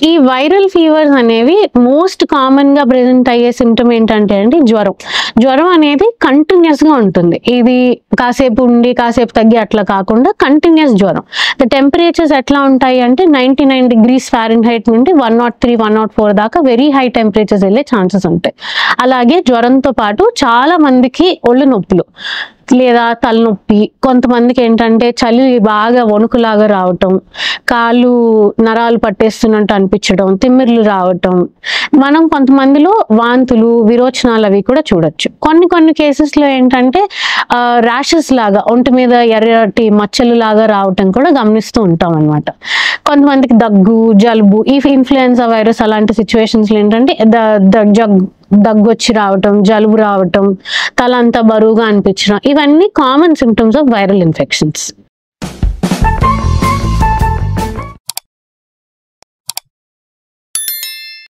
ఈ viral fevers అనేవి most common గా ప్రెజెంట్ అయ్యే సిమ్టమ్ ఏంటంటే అండి జ్వరం అనేది కంటిన్యూస్ గా ఉంటుంది. ఇది కాసేపు ఉండి కాసేపు తగ్గి అట్లా కాకుండా కంటిన్యూస్ జ్వరం. ద టెంపరేచర్స్ ఎట్లా ఉంటాయి అంటే 99 degrees Fahrenheit నుండి 103, 104 దాకా వెరీ హై టెంపరేచర్స్ వెళ్ళే ఛాన్సెస్ ఉంటాయి. అలాగే జ్వరంతో పాటు చాలా మందికి ఒళ్ళు నొప్పులు లేదా తలనొప్పి, కొంతమందికి ఏంటంటే చలి బాగా వణుకులాగా రావటం, కాళ్ళు నరాలు పట్టేస్తున్నట్టు అనిపించడం, తిమ్మిర్లు రావటం, మనం కొంతమందిలో వాంతులు విరోచనాలు అవి కూడా చూడొచ్చు. కొన్ని కేసెస్లో ఏంటంటే ర్యాషెస్ లాగా ఒంటి మీద ఎర్రటి మచ్చలు లాగా రావటం కూడా గమనిస్తూ ఉంటాం అనమాట. కొంతమందికి దగ్గు, జలుబు, ఈ ఇన్ఫ్లుయెన్జా వైరస్ అలాంటి సిచ్యువేషన్స్లో ఏంటంటే దగ్గు వచ్చి రావటం, జలుబు రావటం, తల అంతా బరువుగా అనిపించడం, ఇవన్నీ common symptoms of viral infections.